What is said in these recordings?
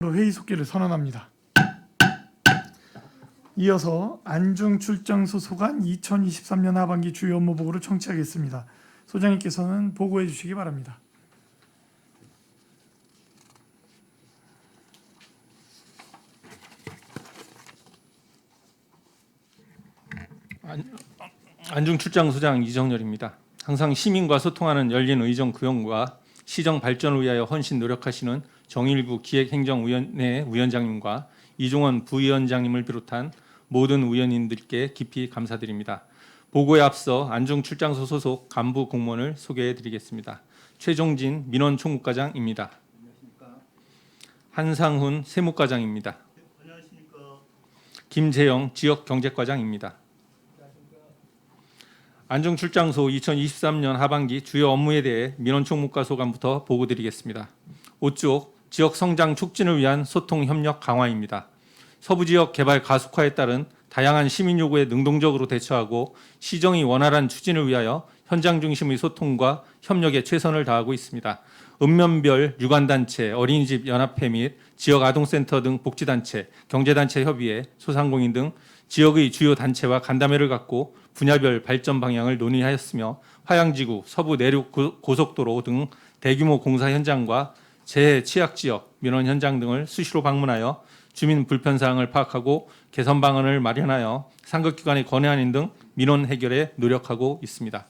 회의 속기를 선언합니다. 이어서 안중출장소 소관 2023년 하반기 주요 업무 보고를 청취하겠습니다. 소장님께서는 보고해 주시기 바랍니다. 안중출장소장 이정렬입니다. 항상 시민과 소통하는 열린 의정 구현과 시정 발전을 위하여 헌신 노력하시는 정일구 기획행정위원회 위원장님과 이종원 부위원장님을 비롯한 모든 위원님들께 깊이 감사드립니다. 보고에 앞서 안중출장소 소속 간부 공무원을 소개해 드리겠습니다. 최종진 민원총무과장입니다. 한상훈 세무과장입니다. 김재영 지역경제과장입니다. 안중출장소 2023년 하반기 주요 업무에 대해 민원총무과 소관부터 보고드리겠습니다. 5쪽 지역 성장 촉진을 위한 소통 협력 강화입니다. 서부 지역 개발 가속화에 따른 다양한 시민 요구에 능동적으로 대처하고 시정이 원활한 추진을 위하여 현장 중심의 소통과 협력에 최선을 다하고 있습니다. 읍면별 유관단체, 어린이집 연합회 및 지역 아동센터 등 복지단체, 경제단체 협의회, 소상공인 등 지역의 주요 단체와 간담회를 갖고 분야별 발전 방향을 논의하였으며 화양지구, 서부 내륙 고속도로 등 대규모 공사 현장과 재해 취약지역, 민원 현장 등을 수시로 방문하여 주민 불편사항을 파악하고 개선 방안을 마련하여 상급기관의 건의안인 등 민원 해결에 노력하고 있습니다.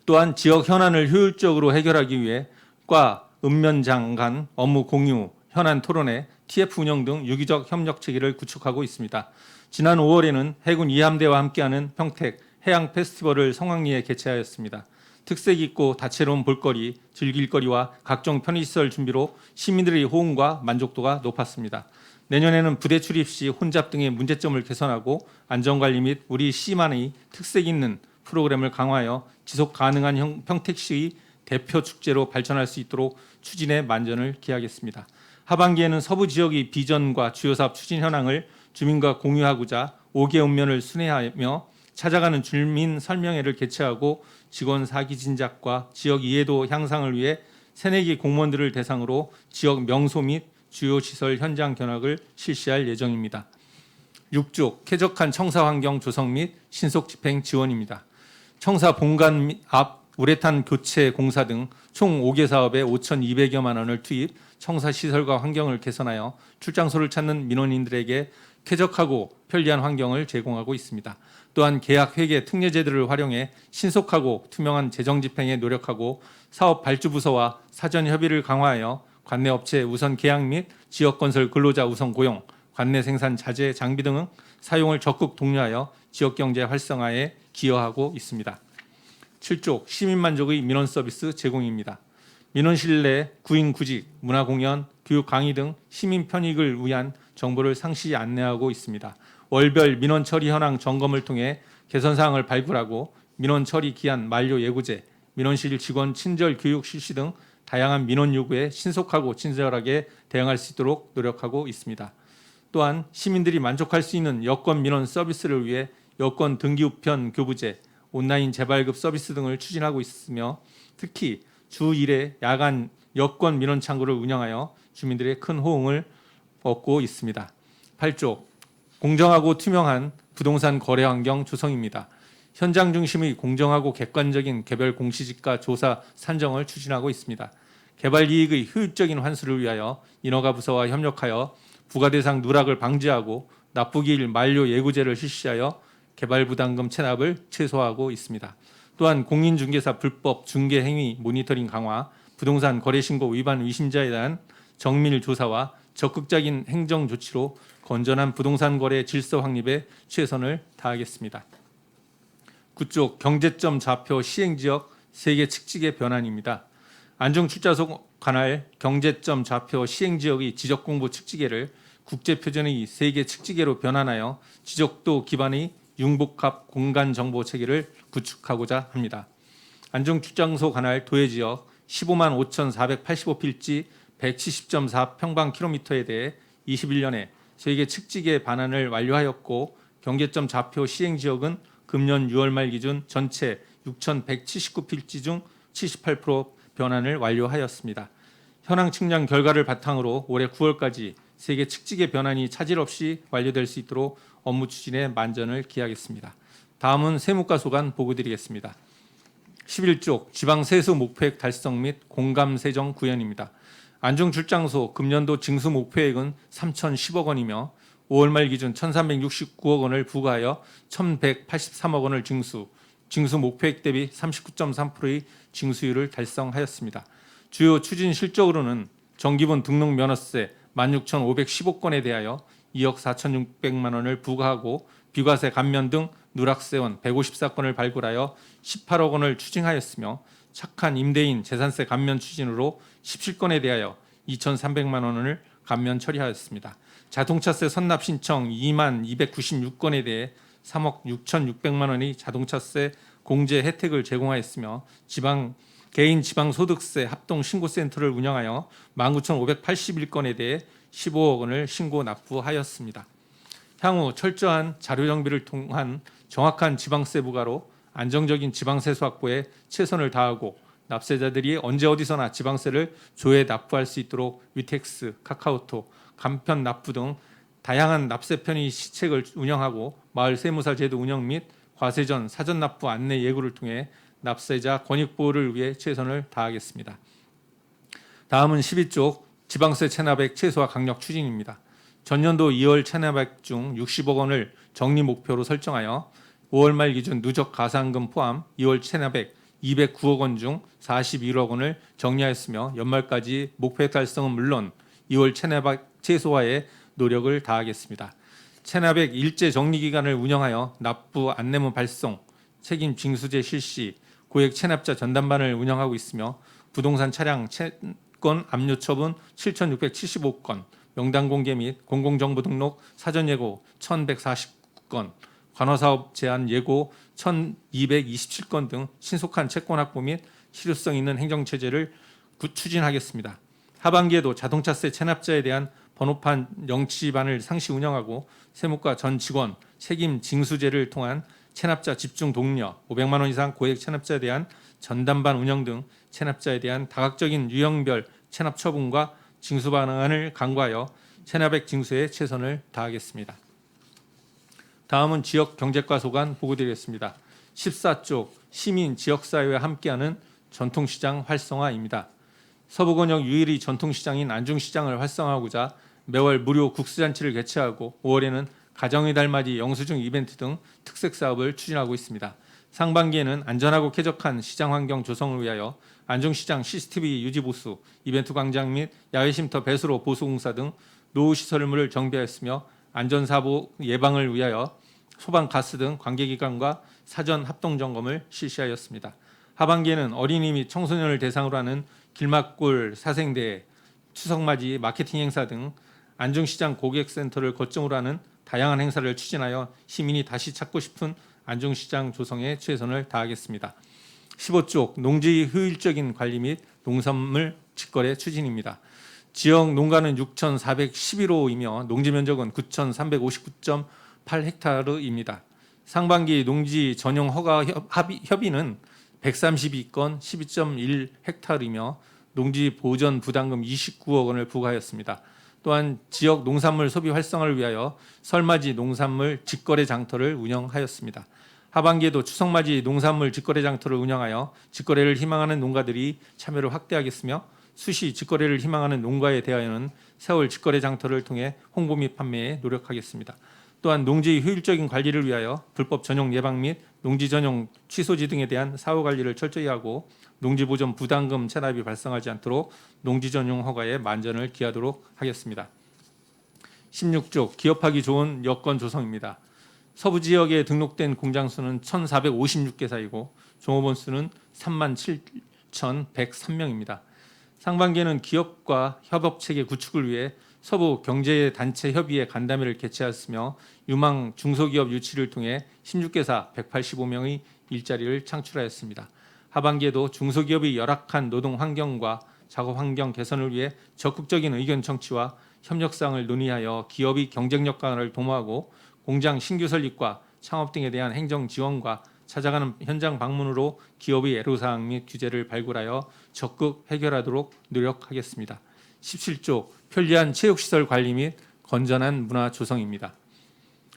또한 지역 현안을 효율적으로 해결하기 위해 과 읍면장 간 업무 공유, 현안 토론회, TF 운영 등 유기적 협력 체계를 구축하고 있습니다. 지난 5월에는 해군 2함대와 함께하는 평택 해양 페스티벌을 성황리에 개최하였습니다. 특색 있고 다채로운 볼거리, 즐길거리와 각종 편의시설 준비로 시민들의 호응과 만족도가 높았습니다. 내년에는 부대 출입 시 혼잡 등의 문제점을 개선하고 안전관리 및 우리 시만의 특색 있는 프로그램을 강화하여 지속 가능한 평택시의 대표 축제로 발전할 수 있도록 추진에 만전을 기하겠습니다. 하반기에는 서부 지역의 비전과 주요 사업 추진 현황을 주민과 공유하고자 5개 읍면을 순회하며 찾아가는 주민 설명회를 개최하고 직원 사기 진작과 지역 이해도 향상을 위해 새내기 공무원들을 대상으로 지역 명소 및 주요 시설 현장 견학을 실시할 예정입니다. 6쪽 쾌적한 청사 환경 조성 및 신속 집행 지원입니다. 청사 본관 앞 우레탄 교체 공사 등 총 5개 사업에 5,200여만 원을 투입, 청사 시설과 환경을 개선하여 출장소를 찾는 민원인들에게 쾌적하고 편리한 환경을 제공하고 있습니다. 또한 계약 회계 특례 제도를 활용해 신속하고 투명한 재정 집행에 노력하고 사업 발주 부서와 사전 협의를 강화하여 관내 업체 우선 계약 및 지역 건설 근로자 우선 고용, 관내 생산 자재 장비 등 사용을 적극 독려하여 지역 경제 활성화에 기여하고 있습니다. 7쪽 시민 만족의 민원 서비스 제공입니다. 민원실 내 구인 구직, 문화공연, 교육 강의 등 시민 편익을 위한 정보를 상시 안내하고 있습니다. 월별 민원 처리 현황 점검을 통해 개선 사항을 발굴하고 민원 처리 기한 만료 예고제, 민원실 직원 친절 교육 실시 등 다양한 민원 요구에 신속하고 친절하게 대응할 수 있도록 노력하고 있습니다. 또한 시민들이 만족할 수 있는 여권 민원 서비스를 위해 여권 등기 우편 교부제, 온라인 재발급 서비스 등을 추진하고 있으며 특히 주 1회 야간 여권 민원 창구를 운영하여 주민들의 큰 호응을 얻고 있습니다. 8쪽 공정하고 투명한 부동산 거래 환경 조성입니다. 현장 중심의 공정하고 객관적인 개별 공시지가 조사 산정을 추진하고 있습니다. 개발 이익의 효율적인 환수를 위하여 인허가 부서와 협력하여 부가대상 누락을 방지하고 납부기일 만료 예고제를 실시하여 개발 부담금 체납을 최소화하고 있습니다. 또한 공인중개사 불법 중개 행위 모니터링 강화, 부동산 거래 신고 위반 의심자에 대한 정밀 조사와 적극적인 행정 조치로 건전한 부동산 거래 질서 확립에 최선을 다하겠습니다. 9쪽 경제점 좌표 시행지역 세계 측직의 변환입니다. 안중출장소 관할 경제점 좌표 시행지역의 지적공부 측지계를 국제표준의 세계 측지계로 변환하여 지적도 기반의 융복합 공간정보 체계를 구축하고자 합니다. 안중출장소 관할 도해지역 15만 5,485필지 170.4 평방킬로미터에 대해 21년에 세계 측지계 반환을 완료하였고 경계점 좌표 시행지역은 금년 6월 말 기준 전체 6,179필지 중 78% 변환을 완료하였습니다. 현황 측량 결과를 바탕으로 올해 9월까지 세계 측직의 변환이 차질 없이 완료될 수 있도록 업무 추진에 만전을 기하겠습니다. 다음은 세무과 소관 보고드리겠습니다. 11쪽 지방세수 목표액 달성 및 공감세정 구현입니다. 안중출장소 금년도 징수 목표액은 3,010억 원이며 5월 말 기준 1,369억 원을 부과하여 1,183억 원을 징수 목표액 대비 39.3%의 징수율을 달성하였습니다. 주요 추진 실적으로는 정기본 등록 면허세 16,515건에 대하여 2억 4,600만 원을 부과하고 비과세 감면 등 누락세원 154건을 발굴하여 18억 원을 추징하였으며 착한 임대인 재산세 감면 추진으로 17건에 대하여 2,300만 원을 감면 처리하였습니다. 자동차세 선납 신청 2만 296건에 대해 3억 6,600만 원의 자동차세 공제 혜택을 제공하였으며 개인 지방소득세 합동신고센터를 운영하여 19,581건에 대해 15억 원을 신고 납부하였습니다. 향후 철저한 자료 정비를 통한 정확한 지방세 부과로 안정적인 지방세수 확보에 최선을 다하고 납세자들이 언제 어디서나 지방세를 조회 납부할 수 있도록 위텍스, 카카오톡, 간편 납부 등 다양한 납세 편의 시책을 운영하고 마을 세무사 제도 운영 및 과세 전 사전 납부 안내 예고를 통해 납세자 권익 보호를 위해 최선을 다하겠습니다. 다음은 12쪽 지방세 체납액 최소화 강력 추진입니다. 전년도 2월 체납액 중 60억 원을 정리 목표로 설정하여 5월 말 기준 누적 가산금 포함 2월 체납액 209억 원 중 41억 원을 정리하였으며 연말까지 목표 달성은 물론 2월 체납액 최소화에 노력을 다하겠습니다. 체납액 일제 정리 기간을 운영하여 납부 안내문 발송, 책임 징수제 실시, 고액 체납자 전담반을 운영하고 있으며 부동산 차량 채권 압류 처분 7,675건, 명단 공개 및 공공정보 등록 사전 예고 1,149건, 관화사업 제한 예고 1,227건 등 신속한 채권 확보 및 실효성 있는 행정체제를 추진하겠습니다. 하반기에도 자동차세 체납자에 대한 번호판 영치반을 상시 운영하고 세무과 전 직원 책임 징수제를 통한 체납자 집중 독려, 500만 원 이상 고액 체납자에 대한 전담반 운영 등 체납자에 대한 다각적인 유형별 체납 처분과 징수 방안을 강구하여 체납액 징수에 최선을 다하겠습니다. 다음은 지역 경제과 소관 보고드리겠습니다. 14쪽 시민 지역사회와 함께하는 전통시장 활성화입니다. 서부권역 유일의 전통시장인 안중시장을 활성화하고자 매월 무료 국수잔치를 개최하고 5월에는 가정의 달맞이 영수증 이벤트 등 특색 사업을 추진하고 있습니다. 상반기에는 안전하고 쾌적한 시장 환경 조성을 위하여 안중시장 CCTV 유지 보수, 이벤트 광장 및 야외 쉼터 배수로 보수 공사 등 노후 시설물을 정비하였으며 안전사고 예방을 위하여 소방, 가스 등 관계기관과 사전 합동 점검을 실시하였습니다. 하반기에는 어린이 및 청소년을 대상으로 하는 길막골 사생대회, 추석맞이 마케팅 행사 등 안중시장 고객센터를 거점으로 하는 다양한 행사를 추진하여 시민이 다시 찾고 싶은 안중시장 조성에 최선을 다하겠습니다. 15쪽 농지의 효율적인 관리 및 농산물 직거래 추진입니다. 지역 농가는 6,411호이며 농지 면적은 9,359.8헥타르입니다. 상반기 농지 전용 허가 협의는 132건 12.1헥타르이며 농지 보전 부담금 29억 원을 부과하였습니다. 또한 지역 농산물 소비 활성화를 위하여 설맞이 농산물 직거래 장터를 운영하였습니다. 하반기에도 추석맞이 농산물 직거래 장터를 운영하여 직거래를 희망하는 농가들이 참여를 확대하겠으며 수시 직거래를 희망하는 농가에 대하여는 세월 직거래 장터를 통해 홍보 및 판매에 노력하겠습니다. 또한 농지의 효율적인 관리를 위하여 불법 전용 예방 및 농지 전용 취소지 등에 대한 사후 관리를 철저히 하고 농지 보전 부담금 체납이 발생하지 않도록 농지 전용 허가에 만전을 기하도록 하겠습니다. 16쪽 기업하기 좋은 여건 조성입니다. 서부 지역에 등록된 공장 수는 1,456개사이고 종업원 수는 37,103명입니다. 상반기에는 기업과 협업체계 구축을 위해 서부 경제단체 협의회 간담회를 개최하였으며 유망 중소기업 유치를 통해 16개사 185명의 일자리를 창출하였습니다. 하반기에도 중소기업의 열악한 노동 환경과 작업 환경 개선을 위해 적극적인 의견 청취와 협력사항을 논의하여 기업의 경쟁력 강화를 도모하고 공장 신규 설립과 창업 등에 대한 행정 지원과 찾아가는 현장 방문으로 기업의 애로사항 및 규제를 발굴하여 적극 해결하도록 노력하겠습니다. 17조 편리한 체육시설 관리 및 건전한 문화 조성입니다.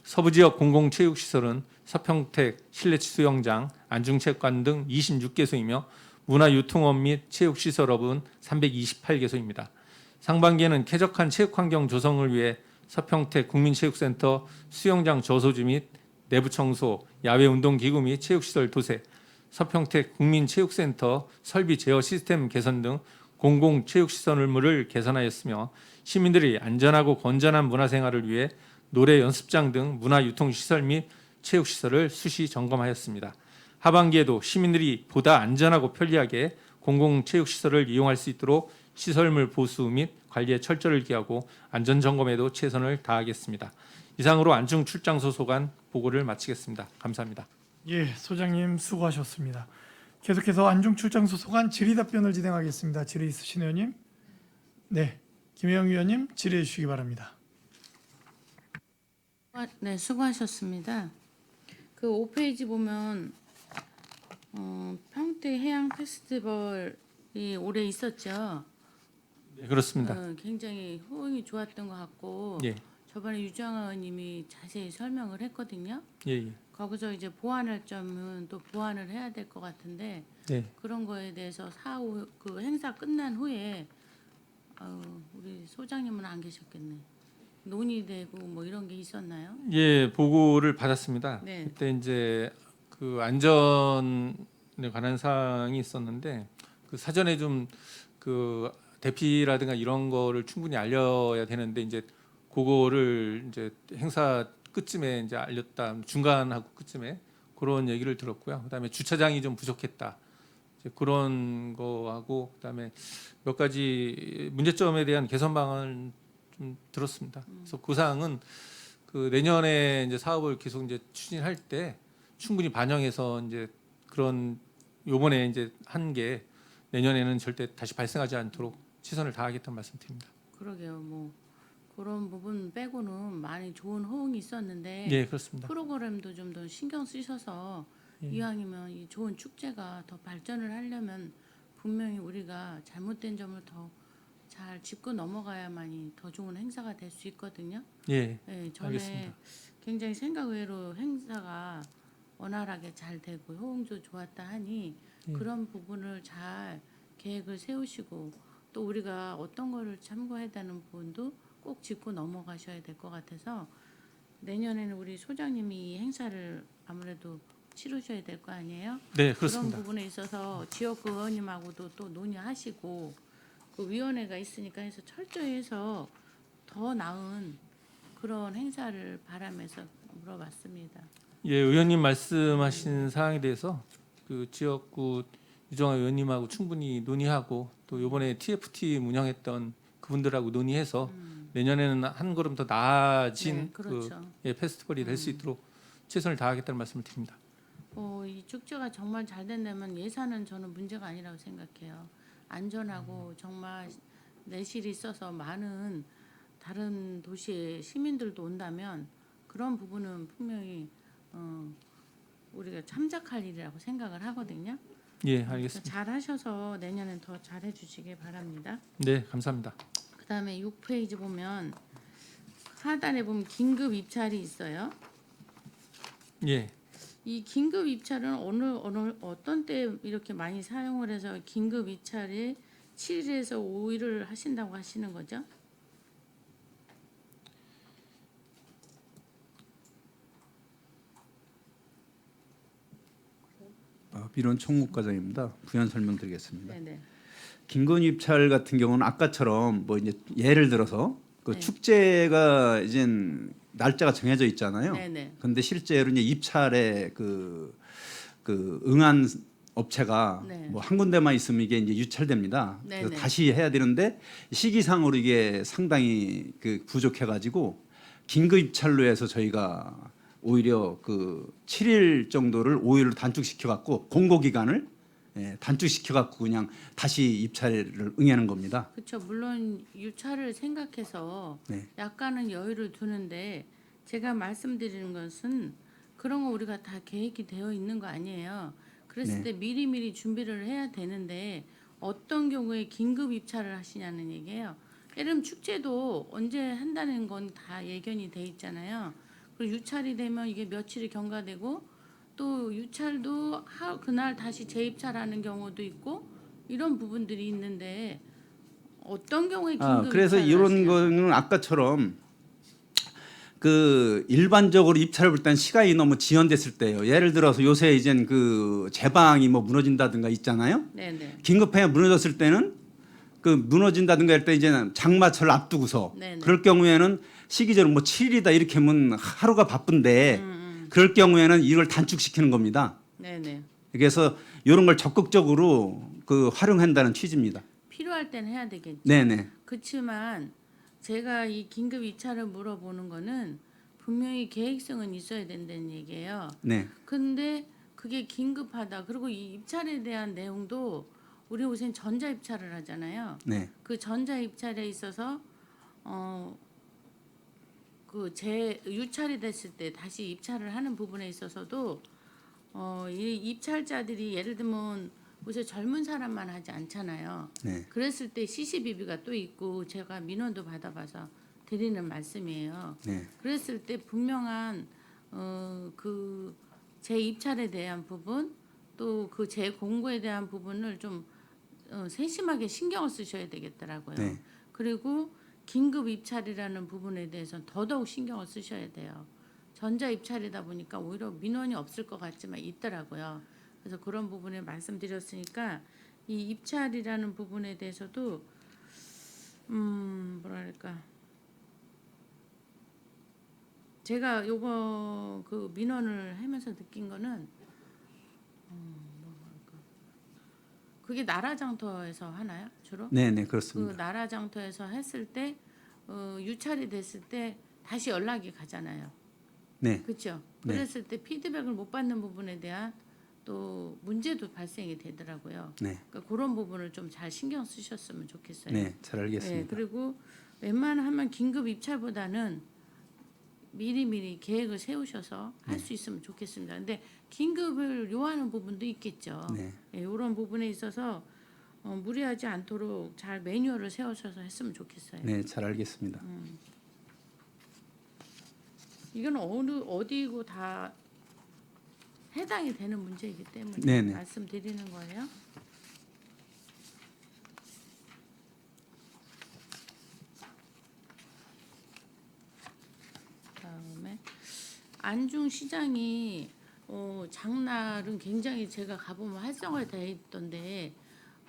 서부지역 공공체육시설은 서평택 실내수영장, 안중체육관 등 26개소이며 문화유통업 및 체육시설업은 328개소입니다. 상반기에는 쾌적한 체육환경 조성을 위해 서평택 국민체육센터 수영장 저소지 및 내부 청소, 야외 운동기구 및 체육시설 도색, 서평택 국민체육센터 설비 제어 시스템 개선 등 공공체육시설물을 개선하였으며 시민들이 안전하고 건전한 문화생활을 위해 노래 연습장 등 문화유통시설 및 체육시설을 수시 점검하였습니다. 하반기에도 시민들이 보다 안전하고 편리하게 공공체육시설을 이용할 수 있도록 시설물 보수 및 관리에 철저를 기하고 안전점검에도 최선을 다하겠습니다. 이상으로 안중 출장소 소관 보고를 마치겠습니다. 감사합니다. 예, 소장님 수고하셨습니다. 계속해서 안중 출장소 소관 질의답변을 진행하겠습니다. 질의 있으신 의원님? 네, 김혜영 의원님 질의해 주시기 바랍니다. 네, 수고하셨습니다. 그 5페이지 보면 평택 해양 페스티벌이 올해 있었죠. 네, 그렇습니다. 굉장히 호응이 좋았던 것 같고 예, 저번에 유정아 의원님이 자세히 설명을 했거든요. 예, 예. 거기서 이제 보완할 점은 또 보완을 해야 될 것 같은데 네. 그런 거에 대해서 사후 그 행사 끝난 후에 우리 소장님은 안 계셨겠네. 논의되고 뭐 이런 게 있었나요? 예, 보고를 받았습니다. 네. 그때 이제 그 안전에 관한 사항이 있었는데 그 사전에 좀 그 대피라든가 이런 거를 충분히 알려야 되는데 이제 그거를 이제 행사 끝쯤에 이제 알렸다 중간하고 끝쯤에 그런 얘기를 들었고요. 그다음에 주차장이 좀 부족했다. 이제 그런 거하고 그다음에 몇 가지 문제점에 대한 개선 방안을 좀 들었습니다. 그래서 그 사항은 그 내년에 이제 사업을 계속 이제 추진할 때 충분히 반영해서 이제 그런 요번에 이제 한 게 내년에는 절대 다시 발생하지 않도록 최선을 다하겠다는 말씀드립니다. 그러게요. 뭐 그런 부분 빼고는 많이 좋은 호응이 있었는데 예, 그렇습니다. 프로그램도 좀 더 신경 쓰셔서 예. 이왕이면 이 좋은 축제가 더 발전을 하려면 분명히 우리가 잘못된 점을 더 잘 짚고 넘어가야만이 더 좋은 행사가 될 수 있거든요. 예, 네, 전에 알겠습니다. 굉장히 생각 외로 행사가 원활하게 잘 되고 호응도 좋았다 하니 예. 그런 부분을 잘 계획을 세우시고 또 우리가 어떤 거를 참고해야 되는 부분도 꼭 짚고 넘어가셔야 될 것 같아서 내년에는 우리 소장님이 이 행사를 아무래도 치르셔야 될 거 아니에요? 네, 그런 그렇습니다. 부분에 있어서 지역구 의원님하고도 또 논의하시고 그 위원회가 있으니까 해서 철저히 해서 더 나은 그런 행사를 바라면서 물어봤습니다. 예, 의원님 말씀하신 사항에 대해서 그 지역구 유정아 의원님하고 충분히 논의하고 또 이번에 TFT 운영했던 그분들하고 논의해서 내년에는 한 걸음 더 나아진 네, 그렇죠. 예, 페스티벌이 될 수 있도록 최선을 다하겠다는 말씀을 드립니다. 이 축제가 정말 잘 된다면 예산은 저는 문제가 아니라고 생각해요. 안전하고 정말 내실이 있어서 많은 다른 도시의 시민들도 온다면 그런 부분은 분명히 우리가 참작할 일이라고 생각을 하거든요. 예, 알겠습니다. 잘 하셔서 내년엔 더 잘해 주시길 바랍니다. 네, 감사합니다. 그다음에 6페이지 보면 하단에 보면 긴급 입찰이 있어요. 예, 이 긴급 입찰은 어떤 때 이렇게 많이 사용을 해서 긴급 입찰이 7일에서 5일을 하신다고 하시는 거죠? 민원 총무과장입니다. 부연 설명드리겠습니다. 네네. 긴급 입찰 같은 경우는 아까처럼 뭐 이제 예를 들어서 그 네. 축제가 이제 날짜가 정해져 있잖아요. 네네. 근데 실제로 이제 입찰에 그 응한 업체가 네. 뭐 한 군데만 있으면 이게 이제 유찰됩니다. 네네. 그래서 다시 해야 되는데 시기상으로 이게 상당히 그 부족해가지고 긴급 입찰로 해서 저희가 오히려 그 7일 정도를 5일로 단축시켜 갖고 공고 기간을 단축시켜 갖고 그냥 다시 입찰을 응하는 겁니다. 그렇죠. 물론 유찰을 생각해서 네. 약간은 여유를 두는데 제가 말씀드리는 것은 그런 거 우리가 다 계획이 되어 있는 거 아니에요. 그랬을 네. 때 미리미리 준비를 해야 되는데 어떤 경우에 긴급 입찰을 하시냐는 얘기예요. 예를 들면 축제도 언제 한다는 건 다 예견이 돼 있잖아요. 그리고 유찰이 되면 이게 며칠이 경과되고 또 유찰도 그날 다시 재입찰하는 경우도 있고 이런 부분들이 있는데 어떤 경우에 긴급 그래서 입찰을 이런 하시냐고. 거는 아까처럼 그 일반적으로 입찰을 볼 때는 시간이 너무 지연됐을 때요. 예를 들어서 요새 이젠 그 제방이 뭐 무너진다든가 있잖아요. 네네. 긴급하게 무너졌을 때는 그 무너진다든가 할 때 이제는 장마철 앞두고서 네네. 그럴 경우에는 시기적으로 뭐 7일이다 이렇게 하면 하루가 바쁜데 그럴 경우에는 이걸 단축시키는 겁니다. 네네. 그래서 이런 걸 적극적으로 그 활용한다는 취지입니다. 필요할 때는 해야 되겠죠. 네네. 그렇지만 제가 이 긴급 입찰을 물어보는 거는 분명히 계획성은 있어야 된다는 얘기예요. 네. 근데 그게 긴급하다. 그리고 이 입찰에 대한 내용도 우리 우선 전자 입찰을 하잖아요. 네. 그 전자 입찰에 있어서 그 유찰이 됐을 때 다시 입찰을 하는 부분에 있어서도 이 입찰자들이 예를 들면 요새 젊은 사람만 하지 않잖아요. 네. 그랬을 때 CCBB가 또 있고 제가 민원도 받아봐서 드리는 말씀이에요. 네. 그랬을 때 분명한 그 재입찰에 대한 부분 또 그 재공고에 대한 부분을 좀 세심하게 신경을 쓰셔야 되겠더라고요. 네. 그리고 긴급 입찰이라는 부분에 대해서는 더더욱 신경을 쓰셔야 돼요. 전자 입찰이다 보니까 오히려 민원이 없을 것 같지만 있더라고요. 그래서 그런 부분에 말씀드렸으니까 이 입찰이라는 부분에 대해서도 뭐랄까 제가 요거 그 민원을 하면서 느낀 거는 그게 나라장터에서 하나요 주로? 네네 그 그렇습니다. 나라장터에서 했을 때 유찰이 됐을 때 다시 연락이 가잖아요. 네. 그렇죠. 네. 그랬을 때 피드백을 못 받는 부분에 대한 또 문제도 발생이 되더라고요. 네. 그러니까 그런 부분을 좀 잘 신경 쓰셨으면 좋겠어요. 네. 잘 알겠습니다. 네, 그리고 웬만하면 긴급 입찰보다는 미리미리 계획을 세우셔서 할 수 있으면 좋겠습니다. 근데 긴급을 요하는 부분도 있겠죠. 네. 이런 부분에 있어서 무리하지 않도록 잘 매뉴얼을 세우셔서 했으면 좋겠어요. 네. 잘 알겠습니다. 이건 어디고 다 해당이 되는 문제이기 때문에 네네. 말씀드리는 거예요. 다음에 안중시장이 장날은 굉장히 제가 가보면 활성화되어 있던데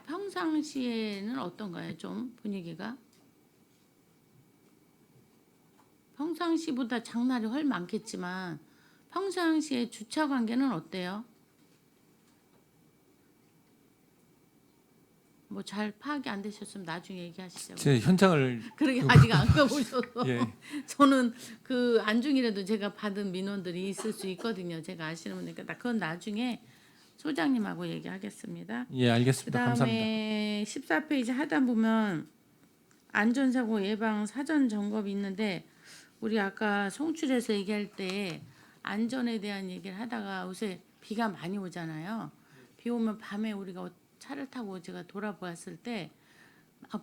평상시에는 어떤가요? 좀 분위기가? 평상시보다 장날이 훨 많겠지만 평상시에 주차 관계는 어때요? 뭐 잘 파악이 안 되셨으면 나중에 얘기하시죠. 제 현장을 그러게 아직 안 가보셔서 예. 저는 그 안중이라도 제가 받은 민원들이 있을 수 있거든요. 제가 아시는 분이니까 그건 나중에 소장님하고 얘기하겠습니다. 예, 알겠습니다. 감사합니다. 그다음에 14페이지 하단 보면 안전사고 예방 사전 점검이 있는데 우리 아까 송출해서 얘기할 때 안전에 대한 얘기를 하다가 요새 비가 많이 오잖아요. 비 오면 밤에 우리가 차를 타고 제가 돌아보았을 때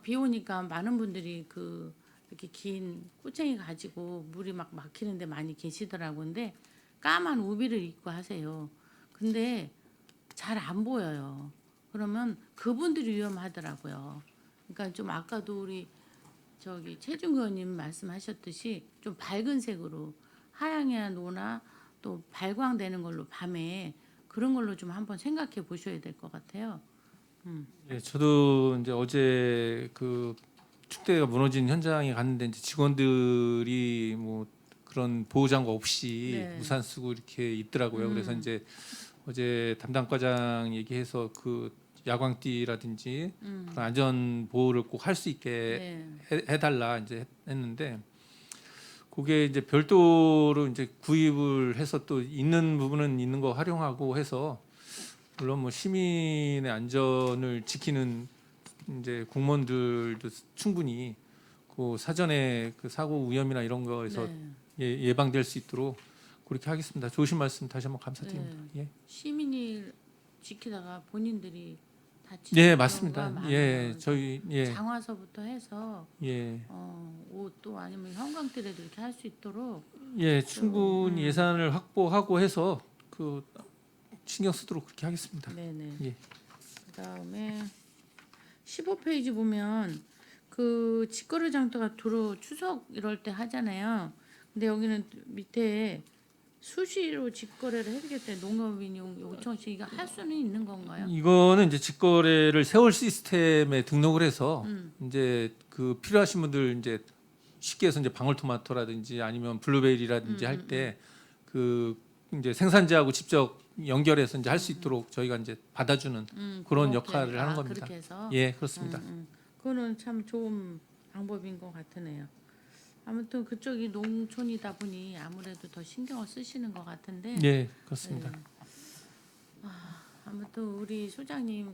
비 오니까 많은 분들이 그 이렇게 긴 꼬챙이 가지고 물이 막 막히는데 많이 계시더라고요. 근데 까만 우비를 입고 하세요. 근데 잘 안 보여요. 그러면 그분들이 위험하더라고요. 그러니까 좀 아까도 우리 저기 최준 의원님 말씀하셨듯이 좀 밝은 색으로 하양이나 노나 또 발광되는 걸로 밤에 그런 걸로 좀 한번 생각해 보셔야 될 것 같아요. 예, 저도 이제 어제 그 축대가 무너진 현장에 갔는데 이제 직원들이 뭐 그런 보호장구 없이 네. 우산 쓰고 이렇게 있더라고요. 그래서 이제 어제 담당과장 얘기해서 그 야광띠라든지 그런 안전 보호를 꼭 할 수 있게 네. 해달라 이제 했는데 그게 이제 별도로 이제 구입을 해서 또 있는 부분은 있는 거 활용하고 해서 물론 뭐 시민의 안전을 지키는 이제 공무원들도 충분히 그 사전에 그 사고 위험이나 이런 거에서 네. 예방될 수 있도록 그렇게 하겠습니다. 좋으신 말씀 다시 한번 감사드립니다. 예. 시민이 지키다가 본인들이 다치는 예, 경우가 맞습니다. 많아요. 예, 저희 장화서부터 해서 예, 옷도 아니면 형광등에도 이렇게 할 수 있도록 예, 충분히 예산을 확보하고 해서 그 신경 쓰도록 그렇게 하겠습니다. 네네. 예. 그다음에 15페이지 보면 그 직거래 장터가 주로 추석 이럴 때 하잖아요. 근데 여기는 밑에 수시로 직거래를 해주겠대 농협인이 요청시 이거 할 수는 있는 건가요? 이거는 이제 직거래를 세월 시스템에 등록을 해서 이제 그 필요하신 분들 이제 쉽게 해서 이제 방울토마토라든지 아니면 블루베리라든지 할 때 그 이제 생산자하고 직접 연결해서 이제 할 수 있도록 저희가 이제 받아주는 그런 그렇게. 역할을 하는 겁니다. 그렇게 해서 예, 그렇습니다. 그거는 참 좋은 방법인 것 같으네요. 아무튼 그쪽이 농촌이다 보니 아무래도 더 신경을 쓰시는 것 같은데. 예, 그렇습니다. 아무튼 우리 소장님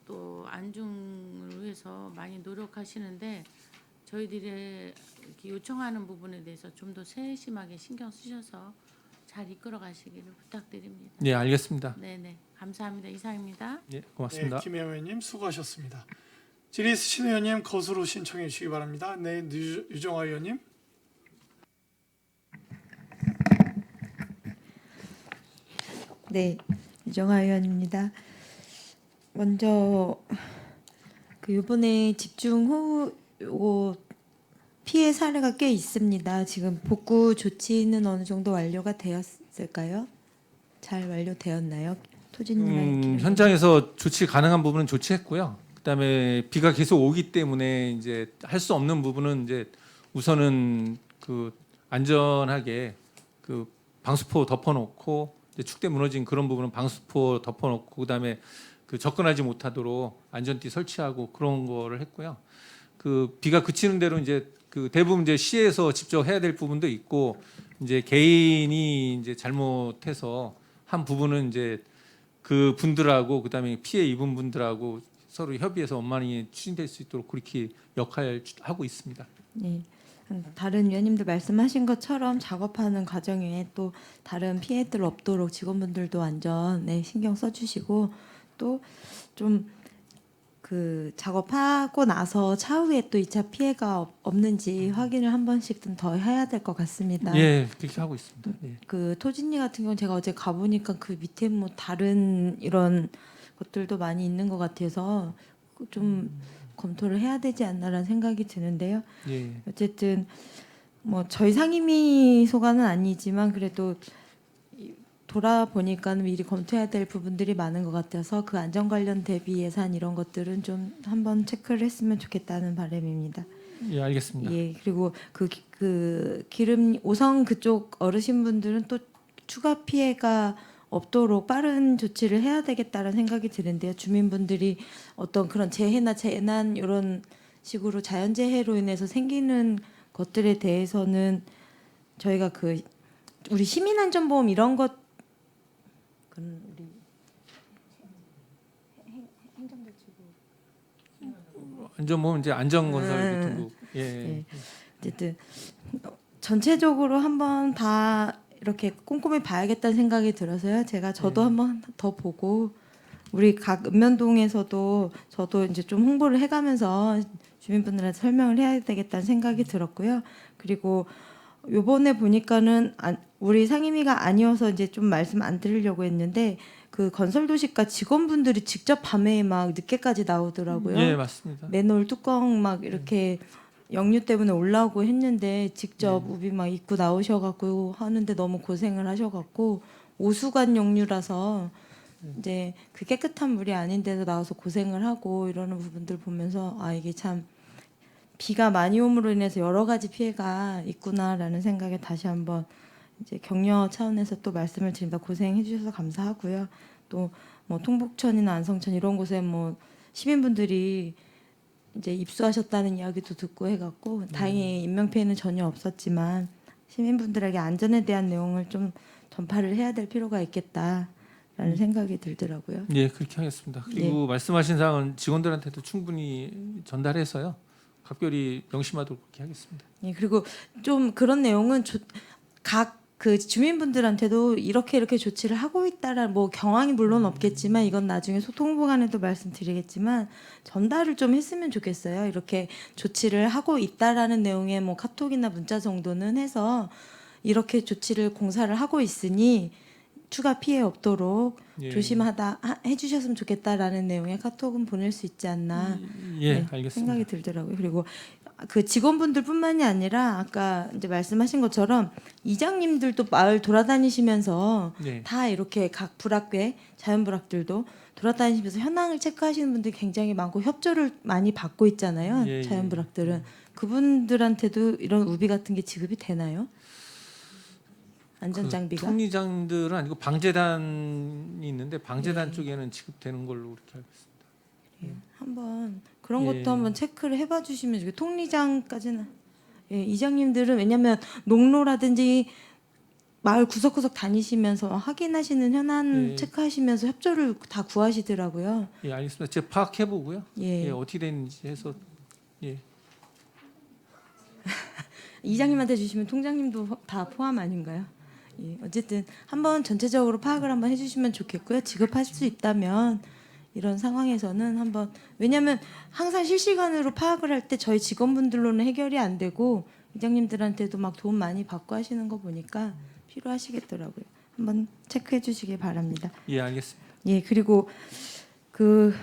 또 안중을 위해서 많이 노력하시는데 저희들이 이렇게 요청하는 부분에 대해서 좀 더 세심하게 신경 쓰셔서 잘 이끌어 가시기를 부탁드립니다. 예, 알겠습니다. 네네 감사합니다. 이상입니다. 예, 고맙습니다. 네, 김혜영 의원님 수고하셨습니다. 질의 있으신 의원님 거수로 신청해 주시기 바랍니다. 네, 유정화 의원님. 네, 유정아 의원입니다. 먼저 그 이번에 집중호우 요거 피해 사례가 꽤 있습니다. 지금 복구 조치는 어느 정도 완료가 되었을까요? 잘 완료되었나요? 토지님 현장에서 조치 가능한 부분은 조치했고요. 그다음에 비가 계속 오기 때문에 이제 할 수 없는 부분은 이제 우선은 그 안전하게 그 방수포 덮어놓고 이제 축대 무너진 그런 부분은 방수포 덮어놓고 그다음에 그 접근하지 못하도록 안전띠 설치하고 그런 거를 했고요. 그 비가 그치는 대로 이제 그 대부분 이제 시에서 직접 해야 될 부분도 있고 이제 개인이 이제 잘못해서 한 부분은 이제 그 분들하고 그다음에 피해 입은 분들하고 서로 협의해서 원만히 추진될 수 있도록 그렇게 역할을 하고 있습니다. 네. 다른 위원님들 말씀하신 것처럼 작업하는 과정에 또 다른 피해들 없도록 직원분들도 안전에 신경 써주시고 또 좀 그 작업하고 나서 차후에 또 2차 피해가 없는지 확인을 한 번씩 좀 더 해야 될 것 같습니다. 예, 그렇게 하고 있습니다. 예. 그 토진리 같은 경우 제가 어제 가보니까 그 밑에 뭐 다른 이런 것들도 많이 있는 것 같아서 좀 검토를 해야 되지 않나라는 생각이 드는데요. 예. 어쨌든 뭐 저희 상임위 소관은 아니지만 그래도 돌아보니까 미리 검토해야 될 부분들이 많은 것 같아서 그 안전 관련 대비 예산 이런 것들은 좀 한번 체크를 했으면 좋겠다는 바람입니다. 예, 알겠습니다. 예, 그리고 그 기름 5성 그쪽 어르신분들은 또 추가 피해가 없도록 빠른 조치를 해야 되겠다는 생각이 드는데요. 주민분들이 어떤 그런 재해나 재난 이런 식으로 자연재해로 인해서 생기는 것들에 대해서는 저희가 그 우리 시민안전보험 이런 것 그런 우리 안전보험 이제 안전건설유통국. 예. 예. 어쨌든 전체적으로 한번 다 이렇게 꼼꼼히 봐야겠다는 생각이 들어서요. 저도 한번 더 보고 우리 각 읍면동에서도 저도 이제 좀 홍보를 해가면서 주민분들한테 설명을 해야 되겠다는 생각이 들었고요. 그리고 요번에 보니까는 우리 상임위가 아니어서 이제 좀 말씀 안 드리려고 했는데 그 건설도시과 직원분들이 직접 밤에 막 늦게까지 나오더라고요. 예, 맞습니다. 맨홀 뚜껑 막 이렇게 역류 때문에 올라오고 했는데 직접 우비 막 입고 나오셔갖고 하는데 너무 고생을 하셔갖고 오수관 역류라서 이제 그 깨끗한 물이 아닌데도 나와서 고생을 하고 이러는 부분들 보면서 아 이게 참 비가 많이 옴으로 인해서 여러 가지 피해가 있구나라는 생각에 다시 한번 이제 격려 차원에서 또 말씀을 드립니다. 고생해 주셔서 감사하고요. 또 뭐 통북천이나 안성천 이런 곳에 뭐 시민분들이 이제 입수하셨다는 이야기도 듣고 해갖고 다행히 인명 피해는 전혀 없었지만 시민분들에게 안전에 대한 내용을 좀 전파를 해야 될 필요가 있겠다라는 생각이 들더라고요. 예, 그렇게 하겠습니다. 그리고 말씀하신 사항은 직원들한테도 충분히 전달해서요. 각별히 명심하도록 그렇게 하겠습니다. 예, 그리고 좀 그런 내용은 각 그 주민분들한테도 이렇게 조치를 하고 있다라 뭐 경황이 물론 없겠지만 이건 나중에 소통부간에도 말씀드리겠지만 전달을 좀 했으면 좋겠어요. 이렇게 조치를 하고 있다라는 내용의 뭐 카톡이나 문자 정도는 해서 이렇게 조치를 공사를 하고 있으니 추가 피해 없도록 예. 조심하다 해주셨으면 좋겠다라는 내용의 카톡은 보낼 수 있지 않나 예, 네, 알겠습니다. 생각이 들더라고요. 그리고 그 직원분들뿐만이 아니라 아까 이제 말씀하신 것처럼 이장님들도 마을 돌아다니시면서 네. 다 이렇게 각 불악괴 자연불악들도 돌아다니시면서 현황을 체크하시는 분들이 굉장히 많고 협조를 많이 받고 있잖아요. 예, 예. 자연불악들은 그분들한테도 이런 우비 같은 게 지급이 되나요? 안전장비가? 통리장들은 아니고 방재단이 있는데 방재단 예. 쪽에는 지급되는 걸로 그렇게 알고 있습니다. 한번 그런 예. 것도 한번 체크를 해봐 주시면 좋겠어요. 통리장까지는 예, 이장님들은 왜냐하면 농로라든지 마을 구석구석 다니시면서 확인하시는 현안 예. 체크하시면서 협조를 다 구하시더라고요. 예, 알겠습니다. 제가 파악해 보고요. 예. 예, 어떻게 되는지 해서 예. 이장님한테 주시면 통장님도 다 포함 아닌가요? 예, 어쨌든 한번 전체적으로 파악을 한번 해주시면 좋겠고요. 지급할 수 있다면 이런 상황에서는 한번 왜냐하면 항상 실시간으로 파악을 할 때 저희 직원분들로는 해결이 안 되고 이장님들한테도 막 도움 많이 받고 하시는 거 보니까 필요하시겠더라고요. 한번 체크해 주시기 바랍니다. 예, 알겠습니다. 예, 그리고 그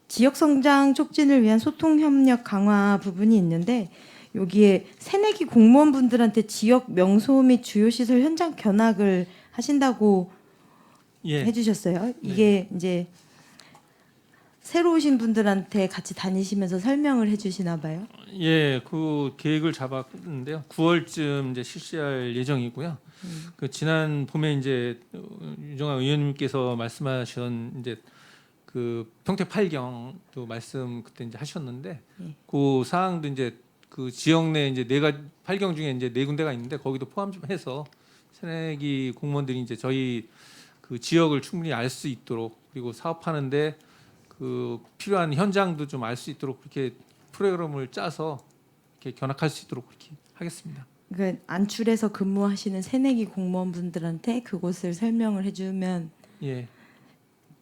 지역 성장 촉진을 위한 소통 협력 강화 부분이 있는데 여기에 새내기 공무원분들한테 지역 명소 및 주요 시설 현장 견학을 하신다고 예. 해주셨어요. 이게 이제 새로 오신 분들한테 같이 다니시면서 설명을 해주시나 봐요. 예, 그 계획을 잡았는데요. 9월쯤 이제 실시할 예정이고요. 그 지난 봄에 이제 유정아 의원님께서 말씀하신 이제 그 평택 8경도 말씀 그때 이제 하셨는데 예. 그 사항도 이제 그 지역 내 이제 8경 중에 이제 4군데가 있는데 거기도 포함 좀 해서 새내기 공무원들이 이제 저희 그 지역을 충분히 알 수 있도록 그리고 사업하는데 그 필요한 현장도 좀 알 수 있도록 그렇게 프로그램을 짜서 이렇게 견학할 수 있도록 그렇게 하겠습니다. 그 안출해서 근무하시는 새내기 공무원분들한테 그곳을 설명을 해주면 예.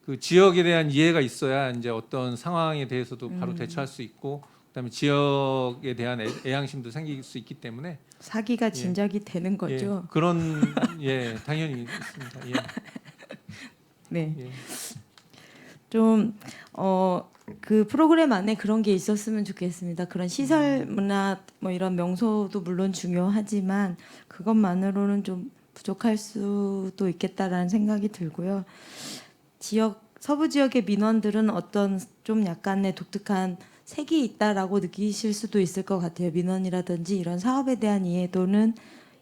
그 지역에 대한 이해가 있어야 이제 어떤 상황에 대해서도 바로 대처할 수 있고 그다음에 지역에 대한 애양심도 생길 수 있기 때문에 사기가 진작이 되는 거죠. 예, 그런 예 당연히 있습니다. 예. 네. 예. 좀 그 프로그램 안에 그런 게 있었으면 좋겠습니다. 그런 시설 문화 뭐 이런 명소도 물론 중요하지만 그것만으로는 좀 부족할 수도 있겠다라는 생각이 들고요. 지역 서부 지역의 민원들은 어떤 좀 약간의 독특한 색이 있다라고 느끼실 수도 있을 것 같아요. 민원이라든지 이런 사업에 대한 이해도는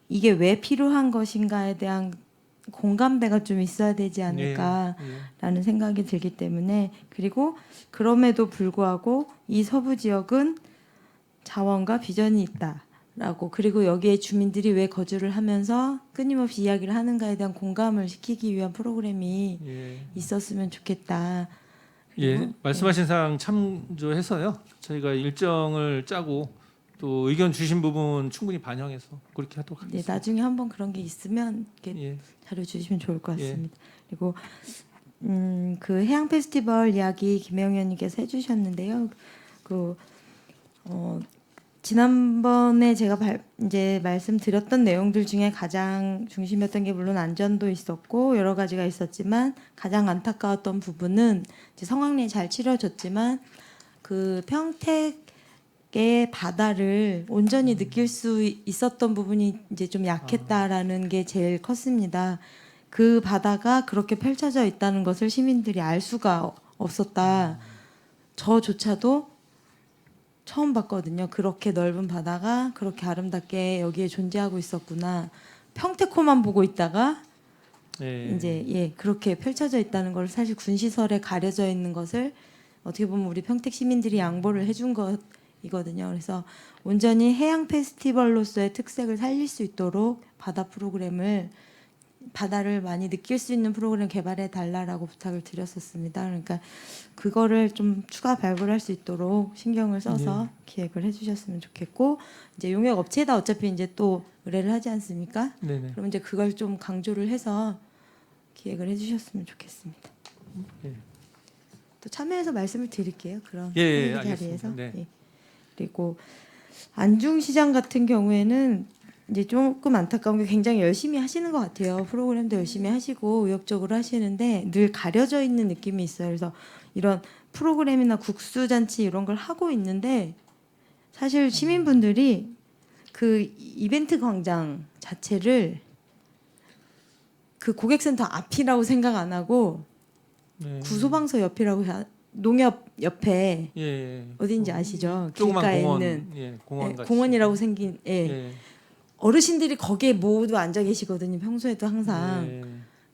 이게 왜 필요한 것인가에 대한 공감대가 좀 있어야 되지 않을까라는 생각이 들기 때문에 그리고 그럼에도 불구하고 이 서부 지역은 자원과 비전이 있다라고 그리고 여기에 주민들이 왜 거주를 하면서 끊임없이 이야기를 하는가에 대한 공감을 시키기 위한 프로그램이 예. 있었으면 좋겠다. 예, 그리고, 말씀하신 사항 참조해서요. 저희가 일정을 짜고 또 의견 주신 부분 충분히 반영해서 그렇게 하도록 네, 하겠습니다. 나중에 한번 그런 게 있으면 이렇게 예, 자료 주시면 좋을 것 예. 같습니다. 그리고 그 해양 페스티벌 이야기 김혜영 의원님께서 해주셨는데요. 그 지난번에 제가 이제 말씀드렸던 내용들 중에 가장 중심이었던 게 물론 안전도 있었고 여러 가지가 있었지만 가장 안타까웠던 부분은 이제 성황리에 잘 치러졌지만 그 평택의 바다를 온전히 느낄 수 있었던 부분이 이제 좀 약했다라는 게 제일 컸습니다. 그 바다가 그렇게 펼쳐져 있다는 것을 시민들이 알 수가 없었다. 저조차도 처음 봤거든요. 그렇게 넓은 바다가 그렇게 아름답게 여기에 존재하고 있었구나. 평택호만 보고 있다가 예. 이제 그렇게 펼쳐져 있다는 걸 사실 군시설에 가려져 있는 것을 어떻게 보면 우리 평택 시민들이 양보를 해준 것이거든요. 그래서 온전히 해양 페스티벌로서의 특색을 살릴 수 있도록 바다 프로그램을 바다를 많이 느낄 수 있는 프로그램 개발해 달라라고 부탁을 드렸었습니다. 그러니까 그거를 좀 추가 발굴할 수 있도록 신경을 써서 기획을 해주셨으면 좋겠고, 이제 용역 업체에다 어차피 이제 또 의뢰를 하지 않습니까? 네네. 그럼 이제 그걸 좀 강조를 해서 기획을 해주셨으면 좋겠습니다. 예. 또 참여해서 말씀을 드릴게요. 그런 예, 예, 회의 자리에서. 알겠습니다. 네. 예. 그리고 안중시장 같은 경우에는 이제 조금 안타까운 게 굉장히 열심히 하시는 것 같아요. 프로그램도 열심히 하시고 의욕적으로 하시는데 늘 가려져 있는 느낌이 있어요. 그래서 이런 프로그램이나 국수잔치 이런 걸 하고 있는데 사실 시민분들이 그 이벤트 광장 자체를 그 고객센터 앞이라고 생각 안 하고 네. 구소방서 옆이라고 농협 옆에 예. 어딘지 아시죠? 조그만 길가에 공원, 있는 예, 공원 같이. 공원이라고 생긴 예. 어르신들이 거기에 모두 앉아 계시거든요. 평소에도 항상. 예.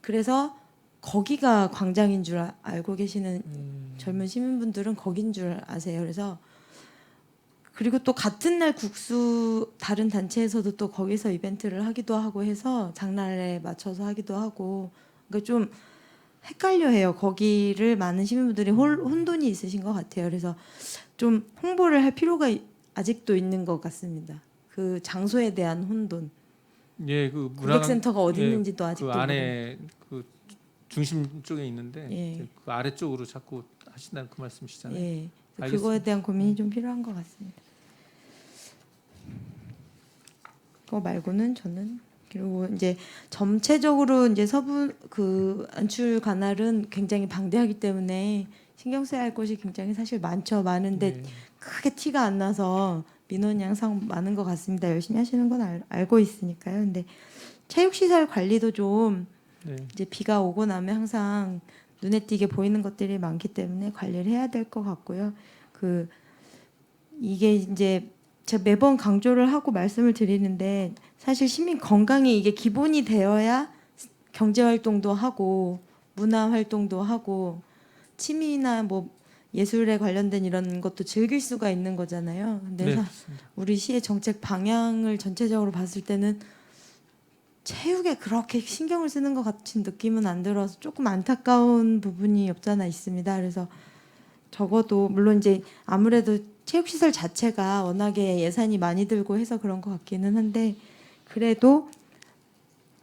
그래서 거기가 광장인 줄 알고 계시는 젊은 시민분들은 거긴 줄 아세요. 그래서 그리고 또 같은 날 국수 다른 단체에서도 또 거기서 이벤트를 하기도 하고 해서 장날에 맞춰서 하기도 하고 그러니까 좀 헷갈려해요. 거기를 많은 시민분들이 혼돈이 있으신 것 같아요. 그래서 좀 홍보를 할 필요가 아직도 있는 것 같습니다. 그 장소에 대한 혼돈. 예, 그 고객센터가 어디 예, 있는지도 아직도 그 안에 그 중심 쪽에 있는데 예. 이제 그 아래쪽으로 자꾸 하신다는 그 말씀이시잖아요. 예. 그거에 알겠습니다. 대한 고민이 좀 필요한 것 같습니다. 그거 말고는 저는 그리고 이제 전체적으로 이제 서부 그 안출 관할은 굉장히 방대하기 때문에 신경 써야 할 것이 굉장히 사실 많은데 네. 크게 티가 안 나서 민원이 항상 많은 것 같습니다. 열심히 하시는 건 알고 있으니까요. 근데 체육시설 관리도 좀 네. 이제 비가 오고 나면 항상 눈에 띄게 보이는 것들이 많기 때문에 관리를 해야 될 것 같고요. 그 이게 이제 제가 매번 강조를 하고 말씀을 드리는데 사실 시민 건강이 이게 기본이 되어야 경제 활동도 하고 문화 활동도 하고 취미나 뭐 예술에 관련된 이런 것도 즐길 수가 있는 거잖아요. 근데 네, 그렇습니다. 우리 시의 정책 방향을 전체적으로 봤을 때는 체육에 그렇게 신경을 쓰는 것 같은 느낌은 안 들어서 조금 안타까운 부분이 없잖아 있습니다. 그래서 적어도 물론 이제 아무래도 체육시설 자체가 워낙에 예산이 많이 들고 해서 그런 것 같기는 한데 그래도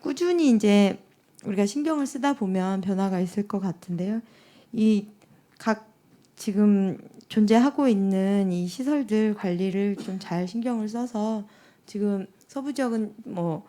꾸준히 이제 우리가 신경을 쓰다 보면 변화가 있을 것 같은데요. 이 각 지금 존재하고 있는 이 시설들 관리를 좀 잘 신경을 써서 지금 서부 지역은 뭐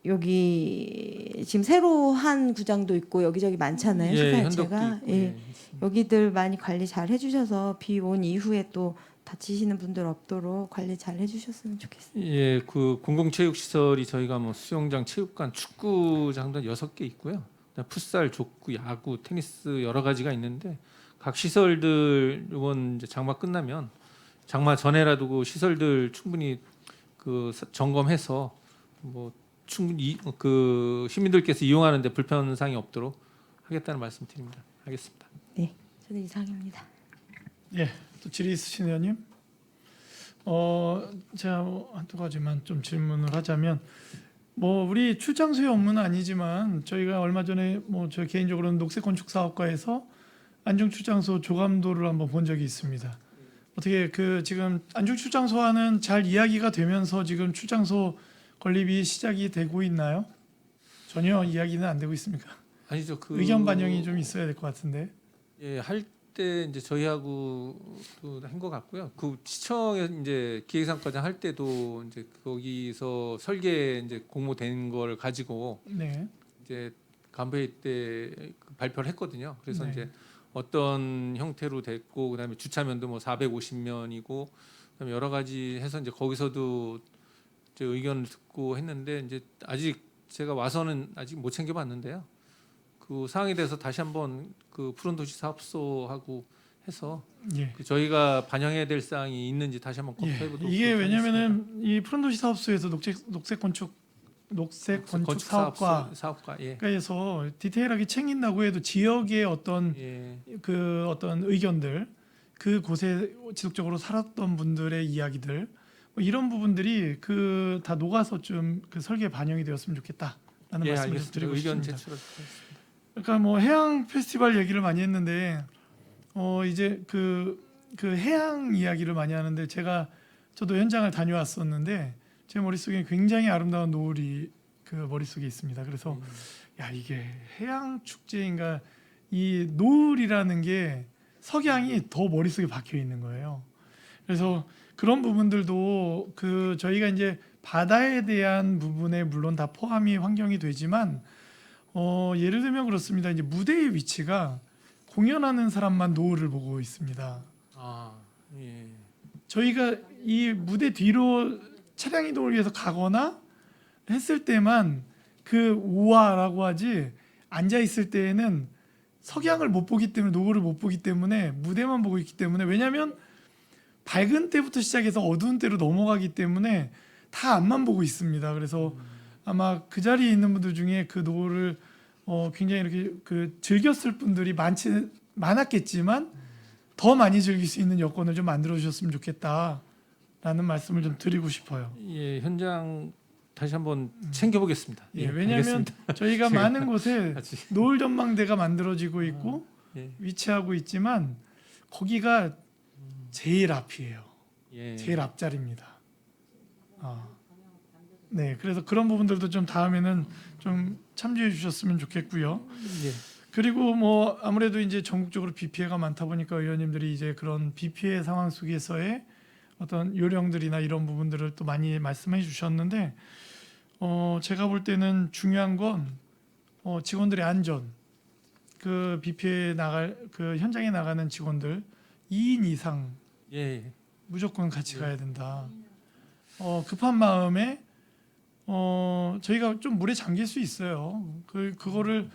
여기 지금 새로 한 구장도 있고 여기저기 많잖아요. 예, 시설체가 현덕도 있고, 예. 예. 여기들 많이 관리 잘 해주셔서 비 온 이후에 또 다치시는 분들 없도록 관리 잘 해주셨으면 좋겠습니다. 예, 그 공공체육시설이 저희가 뭐 수영장, 체육관, 축구장도 6개 있고요. 그다음에 풋살, 족구, 야구, 테니스 여러 가지가 있는데 각 시설들 이번 이제 장마 끝나면 장마 전에라도 그 시설들 충분히 그 점검해서 뭐 충분히 그 시민들께서 이용하는데 불편사항이 없도록 하겠다는 말씀드립니다. 알겠습니다. 네, 저는 이상입니다. 예, 또 질의 있으신 의원님? 제가 한두 가지만 좀 질문을 하자면, 뭐 우리 출장소의 업무는 아니지만 저희가 얼마 전에 뭐 저 개인적으로는 녹색건축사업과에서 안중출장소 조감도를 한번 본 적이 있습니다. 어떻게 그 지금 안중출장소와는 잘 이야기가 되면서 지금 출장소 건립이 시작이 되고 있나요? 전혀 이야기는 안 되고 있습니까? 아니죠. 그 의견 반영이 좀 있어야 될 것 같은데. 예, 할 때 이제 저희하고도 한 것 같고요. 그 시청에 이제 기획상과장 할 때도 이제 거기서 설계 이제 공모된 걸 가지고 네. 이제 간부회의 때 발표를 했거든요. 그래서 네. 이제 어떤 형태로 됐고 그다음에 주차면도 뭐 450면이고 그다음에 여러 가지 해서 이제 거기서도 이제 의견을 듣고 했는데 이제 아직 제가 와서는 아직 못 챙겨봤는데요. 그 사항에 대해서 다시 한번 그 푸른도시 사업소하고 해서 예. 그 저희가 반영해야 될 사항이 있는지 다시 한번 검토해 보도록 이게 그렇게 하겠습니다. 왜냐면은 이 푸른도시 사업소에서 녹색 건축 사업과 예. 에서 디테일하게 챙긴다고 해도 지역의 어떤 예. 그 어떤 의견들, 그 곳에 지속적으로 살았던 분들의 이야기들, 이런 부분들이 그 다 녹아서 좀 그 설계에 반영이 되었으면 좋겠다라는 예, 말씀을 좀 알겠습니다. 드리고 의견 싶습니다. 제출하겠습니다. 그러니까 뭐 해양 페스티벌 얘기를 많이 했는데 이제 그 해양 이야기를 많이 하는데 저도 현장을 다녀왔었는데 제 머릿속에 굉장히 아름다운 노을이 그 머릿속에 있습니다. 그래서 야 이게 해양 축제인가 이 노을이라는 게 석양이 더 머릿속에 박혀 있는 거예요. 그래서 그런 부분들도 그 저희가 이제 바다에 대한 부분에 물론 다 포함이 환경이 되지만 예를 들면 그렇습니다. 이제 무대의 위치가 공연하는 사람만 노을을 보고 있습니다. 아, 예. 저희가 이 무대 뒤로 차량 이동을 위해서 가거나 했을 때만 그 우아라고 하지 앉아 있을 때에는 석양을 못 보기 때문에 노을을 못 보기 때문에 무대만 보고 있기 때문에 왜냐하면 밝은 때부터 시작해서 어두운 때로 넘어가기 때문에 다 앞만 보고 있습니다. 그래서 아마 그 자리에 있는 분들 중에 그 노을을 굉장히 이렇게 그 즐겼을 분들이 많았겠지만 더 많이 즐길 수 있는 여건을 좀 만들어 주셨으면 좋겠다라는 말씀을 좀 드리고 싶어요. 예, 현장 다시 한번 챙겨보겠습니다. 예, 왜냐하면 알겠습니다. 저희가 제가 많은 곳에 같이. 노을 전망대가 만들어지고 있고 예, 위치하고 있지만 거기가 제일 앞이에요. 예. 제일 앞자리입니다. 네, 그래서 그런 부분들도 좀 다음에는 좀 참조해 주셨으면 좋겠고요. 예. 그리고 뭐 아무래도 이제 전국적으로 비 피해가 많다 보니까 의원님들이 이제 그런 비 피해 상황 속에서의 어떤 요령들이나 이런 부분들을 또 많이 말씀해 주셨는데 제가 볼 때는 중요한 건 직원들의 안전, 그 비 피해 그 현장에 나가는 직원들 2인 이상 예. 무조건 같이 가야 된다. 급한 마음에 저희가 좀 물에 잠길 수 있어요. 그거를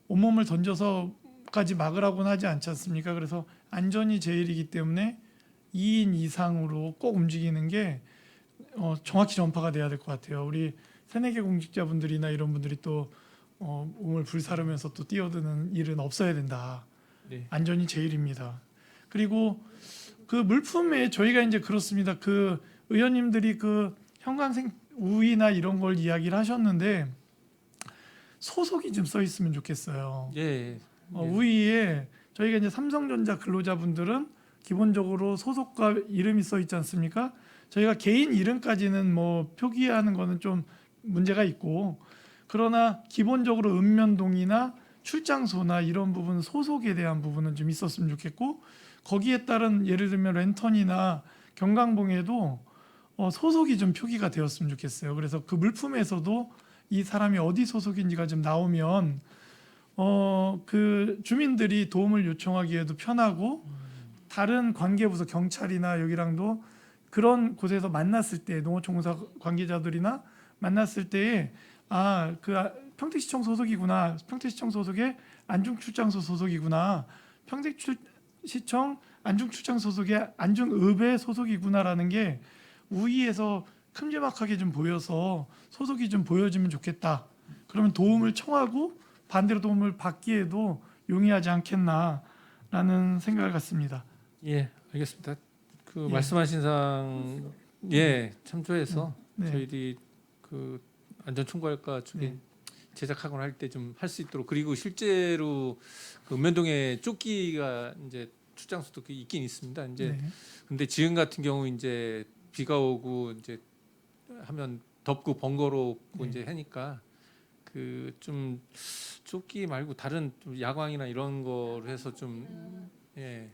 온몸을 던져서까지 막으라고는 하지 않지 않습니까? 그래서 안전이 제일이기 때문에 2인 이상으로 꼭 움직이는 게 정확히 전파가 돼야 될 것 같아요. 우리 새내기 공직자분들이나 이런 분들이 또 몸을 불사르면서 또 뛰어드는 일은 없어야 된다. 네. 안전이 제일입니다. 그리고 그 물품에 저희가 이제 그렇습니다. 그 의원님들이 그 형광색 우위나 이런 걸 이야기를 하셨는데 소속이 좀 써 있으면 좋겠어요. 예. 우위에 저희가 이제 삼성전자 근로자분들은 기본적으로 소속과 이름이 써 있지 않습니까? 저희가 개인 이름까지는 뭐 표기하는 거는 좀 문제가 있고 그러나 기본적으로 읍면동이나 출장소나 이런 부분 소속에 대한 부분은 좀 있었으면 좋겠고 거기에 따른 예를 들면 랜턴이나 경강봉에도 소속이 좀 표기가 되었으면 좋겠어요. 그래서 그 물품에서도 이 사람이 어디 소속인지가 좀 나오면 그 주민들이 도움을 요청하기에도 편하고 다른 관계부서 경찰이나 여기랑도 그런 곳에서 만났을 때 농어촌공사 관계자들이나 만났을 때에 그 평택시청 소속이구나, 평택시청 소속의 안중출장소 소속이구나, 평택시청 안중출장 소속의 안중읍의 소속이구나라는 게 우위에서 큼지막하게 좀 보여서 소속이 좀 보여지면 좋겠다. 그러면 도움을 청하고 반대로 도움을 받기에도 용이하지 않겠나라는 생각을 갖습니다. 예, 알겠습니다. 그 예. 말씀하신 사항 참조해서 네. 저희들이 그 안전총괄과 쪽에 네. 제작하거나 할 때 좀 할 수 있도록 그리고 실제로 그 읍면동에 조끼가 이제 출장소도 있긴 있습니다. 이제 네. 근데 지금 같은 경우 이제 비가 오고 이제 하면 덥고 번거롭고 네. 이제 하니까 그 좀 조끼 말고 다른 좀 야광이나 이런 거를 해서 좀 예.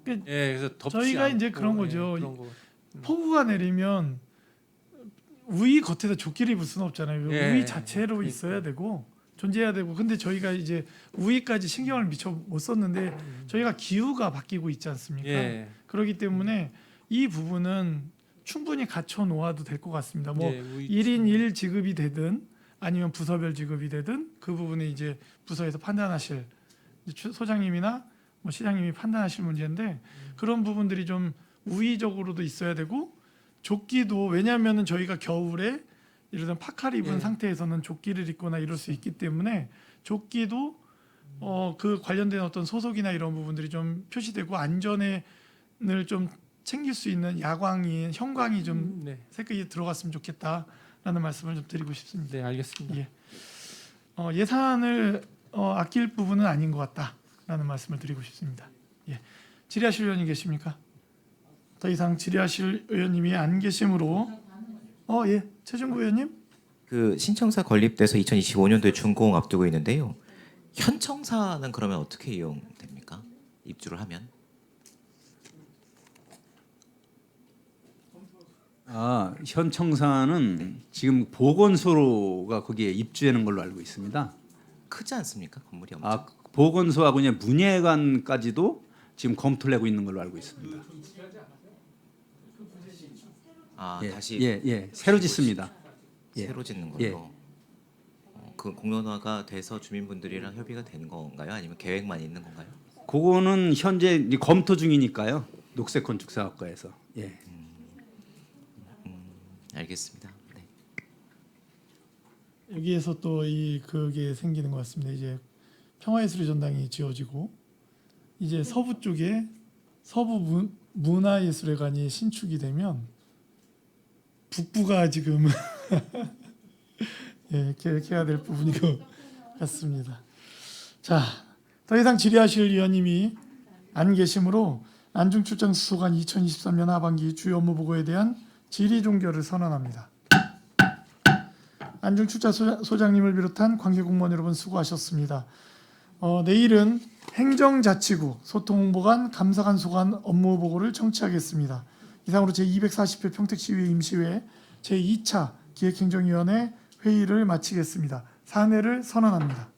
그 그래서 덥지 저희가 않고, 이제 그런 거죠. 그런 거. 폭우가 내리면 우위 겉에다 조끼를 입을 수는 없잖아요. 예. 우위 자체로 그러니까. 있어야 되고 존재해야 되고. 근데 저희가 이제 우위까지 신경을 미처 못 썼는데 저희가 기후가 바뀌고 있지 않습니까? 예. 그렇기 때문에 이 부분은 충분히 갖춰 놓아도 될 것 같습니다. 뭐 예, 1인 1 지급이 되든 아니면 부서별 지급이 되든 그 부분에 이제 부서에서 판단하실 소장님이나 뭐 시장님이 판단하실 문제인데 그런 부분들이 좀 우위적으로도 있어야 되고 조끼도 왜냐하면은 저희가 겨울에 예를 들면 파카를 입은 예. 상태에서는 조끼를 입거나 이럴 수 있기 때문에 조끼도 그 관련된 어떤 소속이나 이런 부분들이 좀 표시되고 안전을 좀 챙길 수 있는 야광이 형광이 좀 네. 색깔이 들어갔으면 좋겠다라는 말씀을 좀 드리고 싶습니다. 네, 알겠습니다. 예. 예산을 아낄 부분은 아닌 것 같다라는 말씀을 드리고 싶습니다. 예. 질의하실 의원이 계십니까? 더 이상 질의하실 의원님이 안 계시므로 예. 최준구 의원님. 그 신청사 건립돼서 2025년도에 준공 앞두고 있는데요. 현청사는 그러면 어떻게 이용됩니까? 입주를 하면? 현청사는 지금 보건소가 거기에 입주하는 걸로 알고 있습니다. 크지 않습니까? 건물이 엄청. 보건소하고 그냥 문예관까지도 지금 검토를 하고 있는 걸로 알고 있습니다. 다시 새로 짓습니다. 예. 새로 짓는 걸로. 예. 그 공론화가 돼서 주민분들이랑 협의가 되는 건가요? 아니면 계획만 있는 건가요? 그거는 현재 이제 검토 중이니까요. 녹색건축사업과에서. 예. 알겠습니다. 네. 여기에서 또 그게 생기는 것 같습니다. 이제 평화예술의 전당이 지어지고 이제 서부 쪽에 서부 문화예술회관이 신축이 되면 북부가 지금 계획해야 될 부분인 것 같습니다. 자, 더 이상 질의하실 의원님이 안 계시므로 안중출장수소관 2023년 하반기 주요 업무 보고에 대한 질의 종결을 선언합니다. 안중출자소장님을 비롯한 관계공무원 여러분 수고하셨습니다. 내일은 행정자치구, 소통홍보관, 감사관 소관 업무 보고를 청취하겠습니다. 이상으로 제240회 평택시의회 임시회 제2차 기획행정위원회 회의를 마치겠습니다. 사내를 선언합니다.